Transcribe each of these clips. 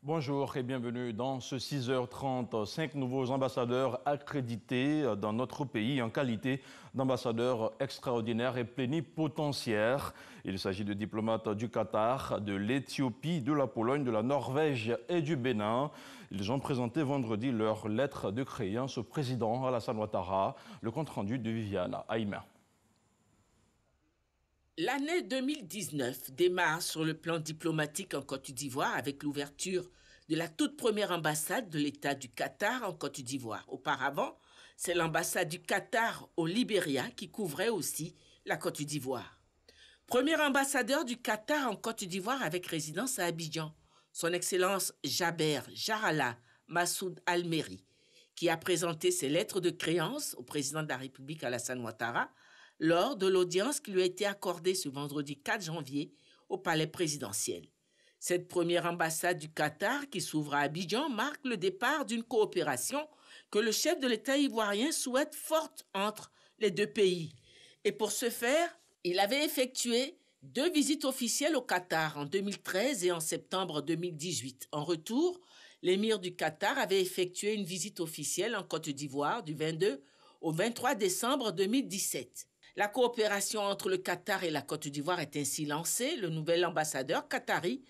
Bonjour et bienvenue dans ce 6h30. 5 nouveaux ambassadeurs accrédités dans notre pays en qualité d'ambassadeurs extraordinaires et plénipotentiaires. Il s'agit de diplomates du Qatar, de l'Éthiopie, de la Pologne, de la Norvège et du Bénin. Ils ont présenté vendredi leur lettre de créance au président Alassane Ouattara. Le compte-rendu de Viviane Aïma. L'année 2019 démarre sur le plan diplomatique en Côte d'Ivoire avec l'ouverture de la toute première ambassade de l'État du Qatar en Côte d'Ivoire. Auparavant, c'est l'ambassade du Qatar au Libéria qui couvrait aussi la Côte d'Ivoire. Premier ambassadeur du Qatar en Côte d'Ivoire avec résidence à Abidjan, son Excellence Jaber Jarrallah Massoud Al-Meri, qui a présenté ses lettres de créance au président de la République Alassane Ouattara lors de l'audience qui lui a été accordée ce vendredi 4 janvier au palais présidentiel. Cette première ambassade du Qatar qui s'ouvre à Abidjan marque le départ d'une coopération que le chef de l'État ivoirien souhaite forte entre les deux pays. Et pour ce faire, il avait effectué 2 visites officielles au Qatar en 2013 et en septembre 2018. En retour, l'émir du Qatar avait effectué une visite officielle en Côte d'Ivoire du 22 au 23 décembre 2017. La coopération entre le Qatar et la Côte d'Ivoire est ainsi lancée. Le nouvel ambassadeur qatari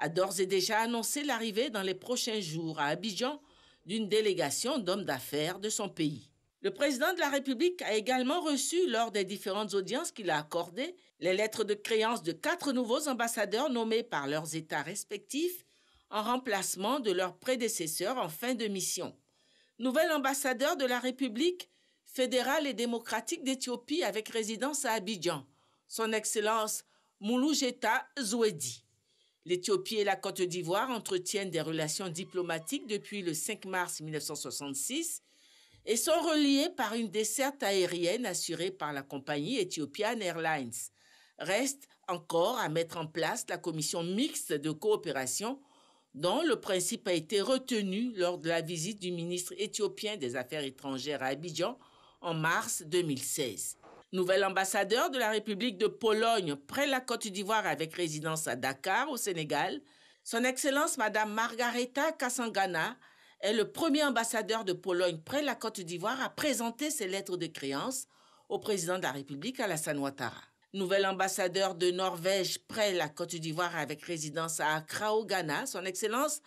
a d'ores et déjà annoncé l'arrivée dans les prochains jours à Abidjan d'une délégation d'hommes d'affaires de son pays. Le président de la République a également reçu, lors des différentes audiences qu'il a accordées, les lettres de créance de 4 nouveaux ambassadeurs nommés par leurs États respectifs en remplacement de leurs prédécesseurs en fin de mission. Nouvel ambassadeur de la République fédérale et démocratique d'Éthiopie avec résidence à Abidjan, son Excellence Mouloujeta Zouedi. L'Éthiopie et la Côte d'Ivoire entretiennent des relations diplomatiques depuis le 5 mars 1966 et sont reliées par une desserte aérienne assurée par la compagnie Ethiopian Airlines. Reste encore à mettre en place la commission mixte de coopération dont le principe a été retenu lors de la visite du ministre éthiopien des Affaires étrangères à Abidjan en mars 2016. Nouvel ambassadeur de la République de Pologne près la Côte d'Ivoire avec résidence à Dakar, au Sénégal, son Excellence Madame Margareta Kasangana est le premier ambassadeur de Pologne près la Côte d'Ivoire à présenter ses lettres de créance au président de la République Alassane Ouattara. Nouvel ambassadeur de Norvège près la Côte d'Ivoire avec résidence à Accra, au Ghana, son Excellence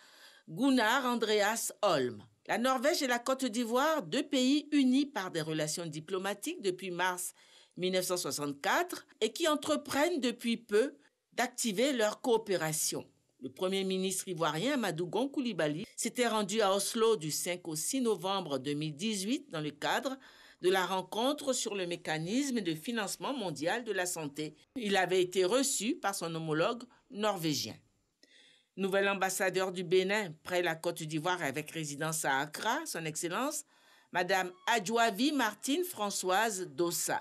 Gunnar Andreas Holm. La Norvège et la Côte d'Ivoire, 2 pays unis par des relations diplomatiques depuis mars 1964 et qui entreprennent depuis peu d'activer leur coopération. Le Premier ministre ivoirien Amadou Gon Coulibaly s'était rendu à Oslo du 5 au 6 novembre 2018 dans le cadre de la rencontre sur le mécanisme de financement mondial de la santé. Il avait été reçu par son homologue norvégien. Nouvel ambassadeur du Bénin près la Côte d'Ivoire avec résidence à Accra, son Excellence Madame Adjouavi Martine Françoise Dossa.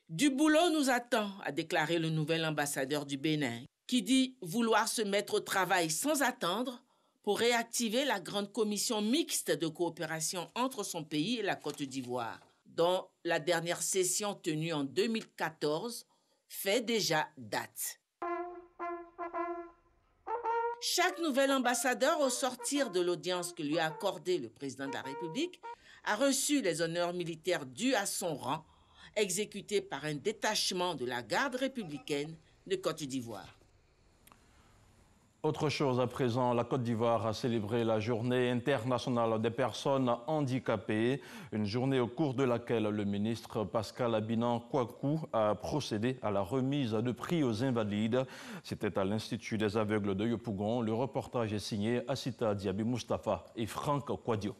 Du boulot nous attend, a déclaré le nouvel ambassadeur du Bénin, qui dit vouloir se mettre au travail sans attendre pour réactiver la grande commission mixte de coopération entre son pays et la Côte d'Ivoire, dont la dernière session tenue en 2014 fait déjà date. Chaque nouvel ambassadeur, au sortir de l'audience que lui a accordée le président de la République, a reçu les honneurs militaires dus à son rang, exécutés par un détachement de la garde républicaine de Côte d'Ivoire. Autre chose à présent, la Côte d'Ivoire a célébré la journée internationale des personnes handicapées, une journée au cours de laquelle le ministre Pascal Abinan Kouakou a procédé à la remise de prix aux invalides. C'était à l'Institut des aveugles de Yopougon. Le reportage est signé Assita Diaby Mustafa et Franck Kouadio.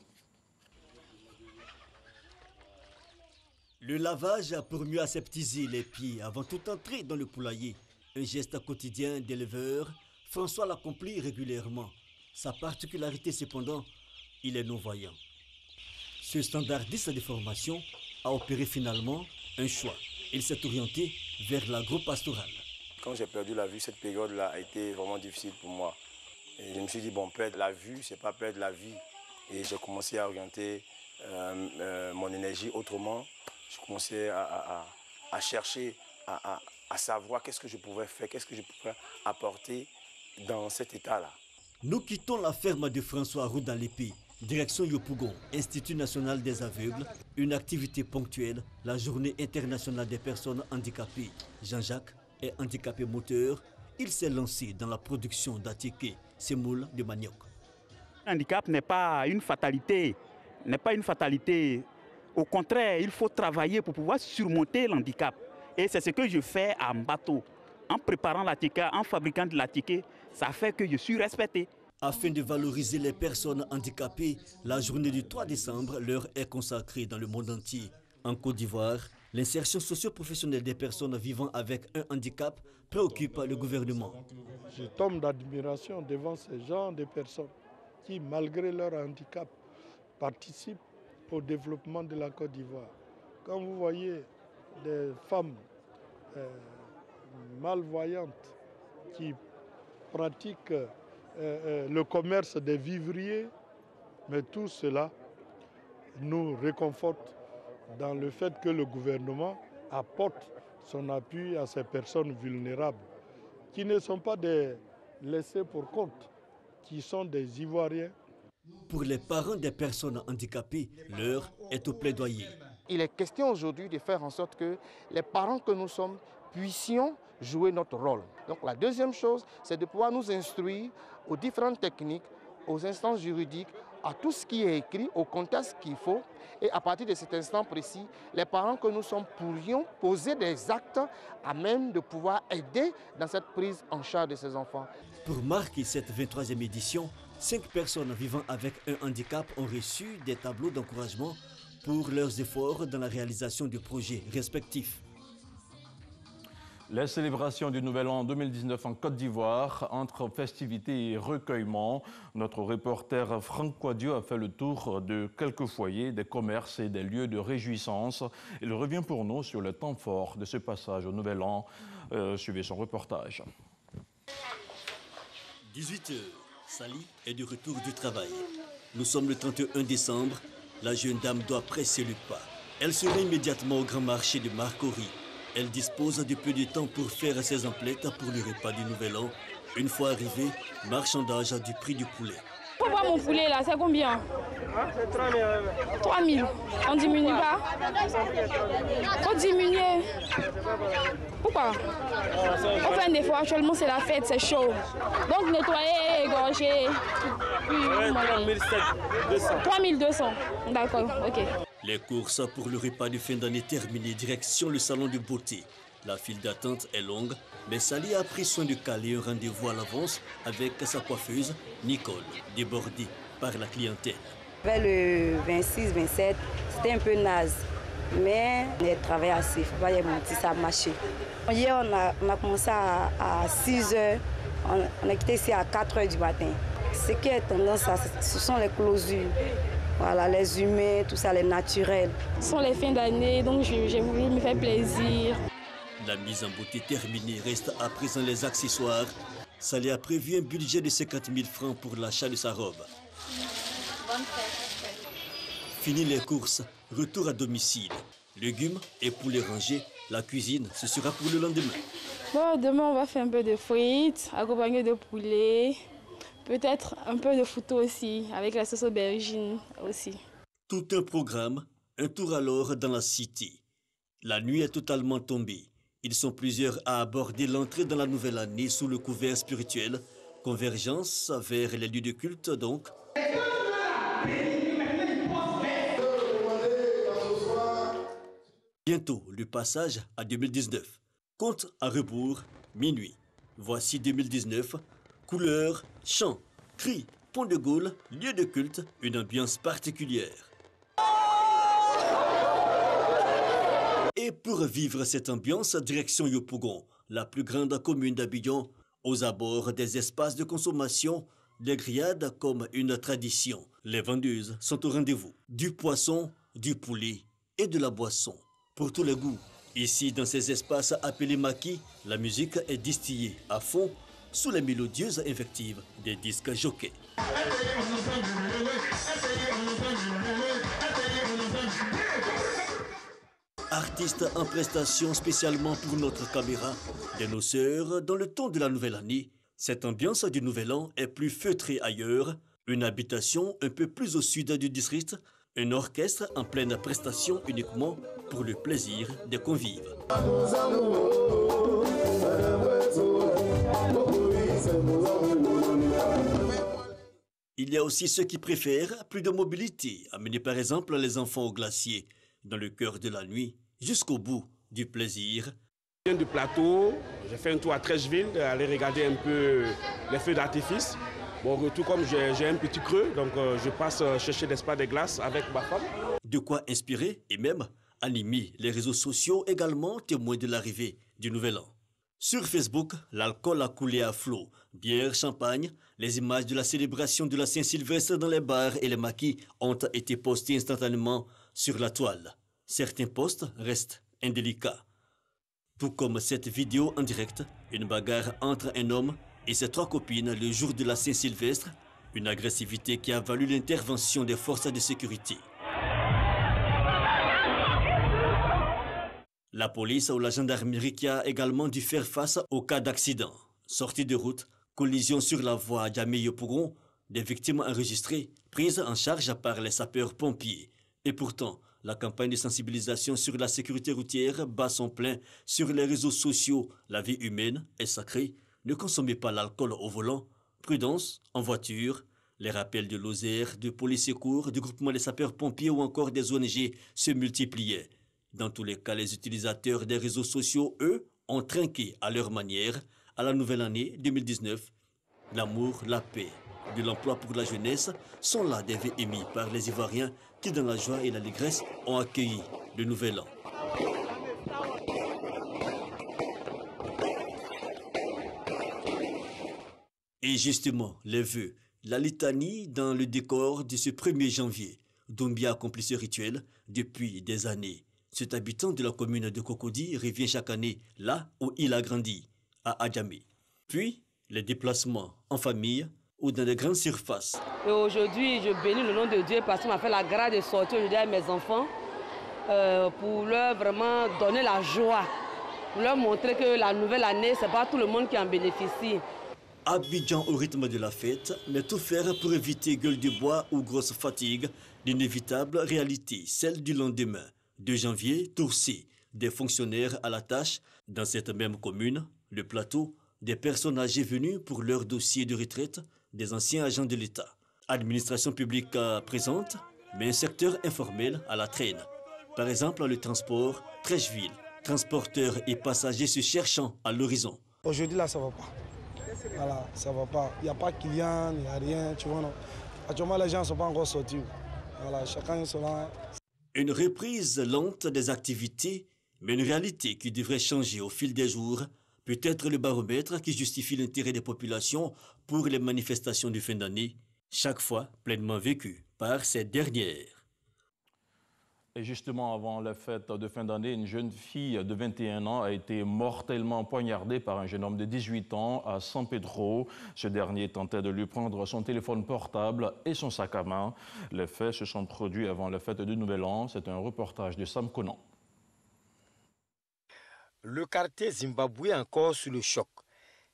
Le lavage pour mieux aseptiser les pieds avant toute entrée dans le poulailler, un geste quotidien d'éleveur. François l'accomplit régulièrement. Sa particularité cependant, il est non-voyant. Ce standardiste de formation a opéré finalement un choix. Il s'est orienté vers l'agro-pastoral. Quand j'ai perdu la vue, cette période-là a été vraiment difficile pour moi. Et je me suis dit, bon, perdre la vue, c'est pas perdre la vie. Et j'ai commencé à orienter mon énergie autrement. Je commençais à chercher, à savoir qu'est-ce que je pouvais faire, qu'est-ce que je pouvais apporter dans cet état-là. Nous quittons la ferme de François Roux dans l'Épée. Direction Yopougon, Institut national des aveugles, une activité ponctuelle, la journée internationale des personnes handicapées. Jean-Jacques est handicapé moteur. Il s'est lancé dans la production d'atiké, semoule de manioc. Le handicap n'est pas une fatalité, Au contraire, il faut travailler pour pouvoir surmonter l'handicap. Et c'est ce que je fais à Mbato. En préparant l'atiké, en fabriquant de l'atiké, ça fait que je suis respecté. Afin de valoriser les personnes handicapées, la journée du 3 décembre leur est consacrée dans le monde entier. En Côte d'Ivoire, l'insertion socio-professionnelle des personnes vivant avec un handicap préoccupe le gouvernement. Je tombe d'admiration devant ces gens de personnes qui, malgré leur handicap, participent au développement de la Côte d'Ivoire. Quand vous voyez des femmes malvoyantes qui pratiquent le commerce des vivriers, mais tout cela nous réconforte dans le fait que le gouvernement apporte son appui à ces personnes vulnérables, qui ne sont pas des laissés pour compte, qui sont des Ivoiriens. Pour les parents des personnes handicapées, l'heure est au plaidoyer. Il est question aujourd'hui de faire en sorte que les parents que nous sommes puissions jouer notre rôle. Donc la deuxième chose, c'est de pouvoir nous instruire aux différentes techniques, aux instances juridiques, à tout ce qui est écrit, au contexte qu'il faut. Et à partir de cet instant précis, les parents que nous sommes pourrions poser des actes à même de pouvoir aider dans cette prise en charge de ces enfants. Pour marquer cette 23e édition, 5 personnes vivant avec un handicap ont reçu des tableaux d'encouragement pour leurs efforts dans la réalisation de projets respectifs. Les célébrations du Nouvel An 2019 en Côte d'Ivoire, entre festivités et recueillement. Notre reporter Franck Quadio a fait le tour de quelques foyers, des commerces et des lieux de réjouissance. Il revient pour nous sur le temps fort de ce passage au Nouvel An. Suivez son reportage. 18h, Sali est de retour du travail. Nous sommes le 31 décembre. La jeune dame doit presser le pas. Elle se rend immédiatement au grand marché de Marcory. Elle dispose de peu de temps pour faire ses emplettes pour le repas du Nouvel An. Une fois arrivée, marchandage du prix du poulet. Faut voir mon poulet là, c'est combien? 3 000. On diminue pas? Faut diminuer. Pourquoi? On fait un effort, actuellement c'est la fête, c'est chaud. Donc nettoyer, égorger. 3200. D'accord, ok. Les courses pour le repas de fin d'année terminées, direction le salon de beauté. La file d'attente est longue, mais Sali a pris soin de caler un rendez-vous à l'avance avec sa coiffeuse, Nicole, débordée par la clientèle. Vers le 26-27, c'était un peu naze, mais on a travaillé assez, il faut pas y mentir, ça a marché. Hier, on a commencé à 6 h, on a quitté ici à 4 h du matin. Ce qui est tendance, ce sont les closures. Voilà, les humains, tout ça, les naturels. Ce sont les fins d'année, donc j'ai voulu me faire plaisir. La mise en beauté terminée, reste à présent les accessoires. Sali a prévu un budget de 50 000 francs pour l'achat de sa robe. Fini les courses, retour à domicile. Légumes et poulets rangés, la cuisine, ce sera pour le lendemain. Bon, demain, on va faire un peu de frites, accompagné de poulet. Peut-être un peu de foutou aussi, avec la sauce aubergine aussi. Tout un programme, un tour alors dans la cité. La nuit est totalement tombée. Ils sont plusieurs à aborder l'entrée dans la nouvelle année sous le couvert spirituel. Convergence vers les lieux de culte donc. Bientôt le passage à 2019. Compte à rebours, minuit. Voici 2019. Couleurs, chants, cris, pont de Gaulle, lieu de culte, une ambiance particulière. Et pour vivre cette ambiance, direction Yopougon, la plus grande commune d'Abidjan, aux abords des espaces de consommation, des grillades comme une tradition. Les vendeuses sont au rendez-vous. Du poisson, du poulet et de la boisson. Pour tous les goûts. Ici, dans ces espaces appelés maquis, la musique est distillée à fond sous les mélodieuses invectives des disques jockeys. Artistes en prestation spécialement pour notre caméra, des noceurs dans le ton de la nouvelle année, Cette ambiance du Nouvel An est plus feutrée ailleurs. Une habitation un peu plus au sud du district, un orchestre en pleine prestation uniquement pour le plaisir des convives. Il y a aussi ceux qui préfèrent plus de mobilité, amener par exemple les enfants au glacier, dans le cœur de la nuit, jusqu'au bout du plaisir. Je viens du plateau, j'ai fait un tour à Trècheville, aller regarder un peu les feux d'artifice. Bon, retour comme j'ai un petit creux, donc je passe chercher des glaces avec ma femme. De quoi inspirer et même animer les réseaux sociaux également témoins de l'arrivée du Nouvel An. Sur Facebook, l'alcool a coulé à flot. Bière, champagne, les images de la célébration de la Saint-Sylvestre dans les bars et les maquis ont été postées instantanément sur la toile. Certains posts restent indélicats. Tout comme cette vidéo en direct, une bagarre entre un homme et ses 3 copines le jour de la Saint-Sylvestre, une agressivité qui a valu l'intervention des forces de sécurité. La police ou la gendarmerie qui a également dû faire face au cas d'accident. Sortie de route, collision sur la voie à Djamé-Yopougon, des victimes enregistrées, prises en charge par les sapeurs-pompiers. Et pourtant, la campagne de sensibilisation sur la sécurité routière bat son plein sur les réseaux sociaux. La vie humaine est sacrée. Ne consommez pas l'alcool au volant. Prudence en voiture. Les rappels de l'OSER, de police secours, du groupement des sapeurs-pompiers ou encore des ONG se multipliaient. Dans tous les cas, les utilisateurs des réseaux sociaux, eux, ont trinqué à leur manière à la nouvelle année 2019. L'amour, la paix, de l'emploi pour la jeunesse sont là des vœux émis par les Ivoiriens qui, dans la joie et l'allégresse, ont accueilli le Nouvel An. Et justement, les vœux, la litanie dans le décor de ce 1er janvier. Doumbia accomplit ce rituel depuis des années. Cet habitant de la commune de Cocody revient chaque année là où il a grandi, à Adjamé. Puis, les déplacements en famille ou dans de grandes surfaces. Et aujourd'hui, je bénis le nom de Dieu parce qu'il m'a fait la grâce de sortir aujourd'hui avec mes enfants pour leur vraiment donner la joie, pour leur montrer que la nouvelle année, ce n'est pas tout le monde qui en bénéficie. Abidjan au rythme de la fête, mais tout faire pour éviter gueule de bois ou grosse fatigue, l'inévitable réalité, celle du lendemain. 2 janvier, Tourcy, des fonctionnaires à la tâche. Dans cette même commune, le plateau, des personnes âgées venues pour leur dossier de retraite, des anciens agents de l'État. Administration publique présente, mais un secteur informel à la traîne. Par exemple, le transport, Trècheville, transporteurs et passagers se cherchant à l'horizon. Aujourd'hui, là, ça ne va pas. Voilà, ça ne va pas. Il n'y a pas de clients, il n'y a rien, tu vois. Non. Actuellement, les gens ne sont pas encore sortis. Voilà, chacun est là. Une reprise lente des activités, mais une réalité qui devrait changer au fil des jours. Peut-être le baromètre qui justifie l'intérêt des populations pour les manifestations de fin d'année, chaque fois pleinement vécues par ces dernières. Et justement, avant la fête de fin d'année, une jeune fille de 21 ans a été mortellement poignardée par un jeune homme de 18 ans à San Pedro. Ce dernier tentait de lui prendre son téléphone portable et son sac à main. Les faits se sont produits avant la fête du Nouvel An. C'est un reportage de Sam Conan. Le quartier zimbabwe encore sous le choc.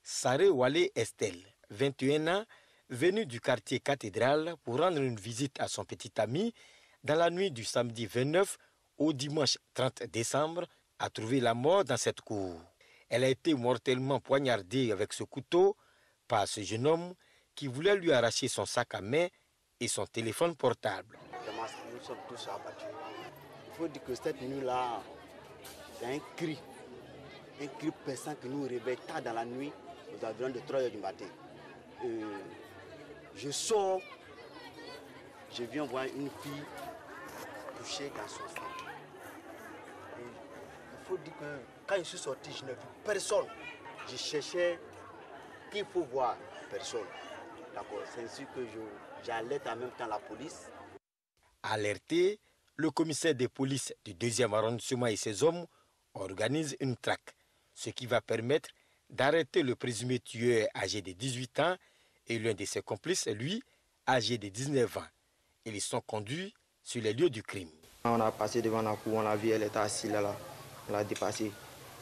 Saré Wale Estelle, 21 ans, venue du quartier cathédrale pour rendre une visite à son petit ami, dans la nuit du samedi 29 au dimanche 30 décembre, a trouvé la mort dans cette cour. Elle a été mortellement poignardée avec ce couteau par ce jeune homme qui voulait lui arracher son sac à main et son téléphone portable. Nous sommes tous abattus. Il faut dire que cette nuit-là, c'est un cri pressant qui nous réveille tard dans la nuit, aux environs de 3 h du matin. Je sors, je viens voir une fille couchée dans son sein. Il faut dire que quand je suis sorti, je n'ai vu personne. Je cherchais qu'il faut voir personne. D'accord, c'est ainsi que j'alerte en même temps la police. Alerté, le commissaire de police du 2e arrondissement et ses hommes organisent une traque, ce qui va permettre d'arrêter le présumé tueur âgé de 18 ans et l'un de ses complices, lui, âgé de 19 ans. Ils sont conduits sur les lieux du crime. On a passé devant la cour, on a vu, elle était assise là, on l'a dépassé.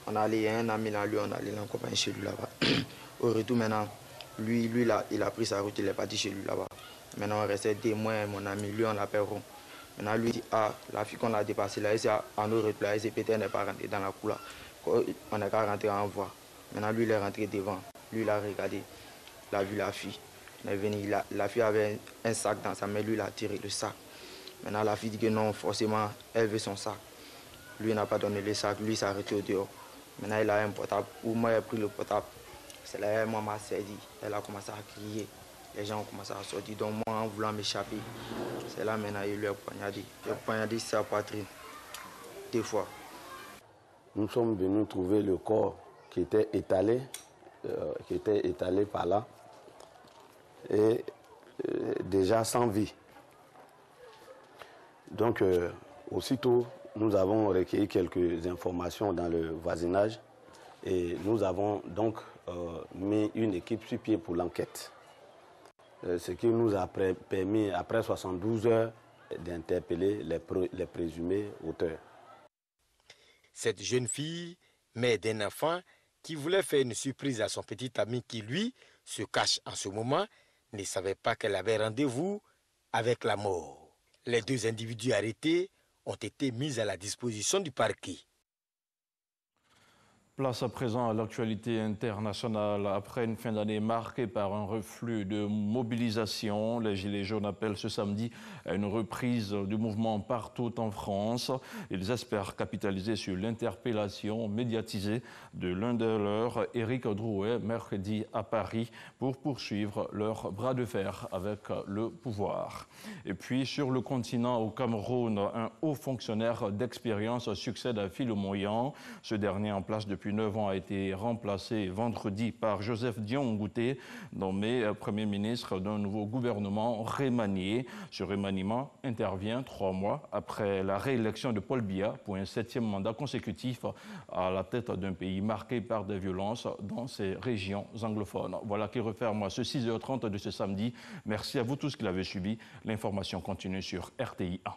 On a allé, un ami là, lui, on a allé l'accompagner chez lui là-bas. Au retour maintenant, Lui, il a pris sa route, il est parti chez lui là-bas. Maintenant, on restait 2 mois, mon ami, lui, on l'appelle Rond. Maintenant, lui dit, ah, la fille qu'on a dépassée là, en nos retours, elle peut-être n'est pas rentrée dans la cour là. On n'est qu'à rentrer en voie. Maintenant, lui, il est rentré devant. Lui, il a regardé, il a vu la fille. Il est venu, la fille avait un sac dans sa main, lui, il a tiré le sac. Maintenant, la fille dit que non, forcément, elle veut son sac. Lui, il n'a pas donné le sac, lui, il s'est arrêté au dehors. Maintenant, il a un portable. Ou moi, j'ai pris le portable. C'est là, moi, m'a saisi. Elle a commencé à crier. Les gens ont commencé à sortir. Donc, moi, en voulant m'échapper, c'est là, maintenant, il lui a poignardé. Il a poignardé sa poitrine 2 fois. Nous sommes venus trouver le corps qui était étalé par là, et déjà sans vie. Donc, aussitôt, nous avons recueilli quelques informations dans le voisinage et nous avons donc mis une équipe sur pied pour l'enquête. Ce qui nous a permis, après 72 heures, d'interpeller les présumés auteurs. Cette jeune fille, mère d'un enfant, qui voulait faire une surprise à son petit ami qui, lui, se cache en ce moment, ne savait pas qu'elle avait rendez-vous avec la mort. Les 2 individus arrêtés ont été mis à la disposition du parquet. Place à présent à l'actualité internationale. Après une fin d'année marquée par un reflux de mobilisation, les Gilets jaunes appellent ce samedi à une reprise du mouvement partout en France. Ils espèrent capitaliser sur l'interpellation médiatisée de l'un de leurs, Éric Drouet, mercredi à Paris, pour poursuivre leur bras de fer avec le pouvoir. Et puis sur le continent, au Cameroun, un haut fonctionnaire d'expérience succède à Philo Moyan. Ce dernier, en place depuis 9 ans, a été remplacé vendredi par Joseph Dion Ngouté, nommé Premier ministre d'un nouveau gouvernement remanié. Ce remaniement intervient 3 mois après la réélection de Paul Biya pour un 7e mandat consécutif à la tête d'un pays marqué par des violences dans ses régions anglophones. Voilà qui referme ce 6h30 de ce samedi. Merci à vous tous qui l'avez suivi. L'information continue sur RTI 1.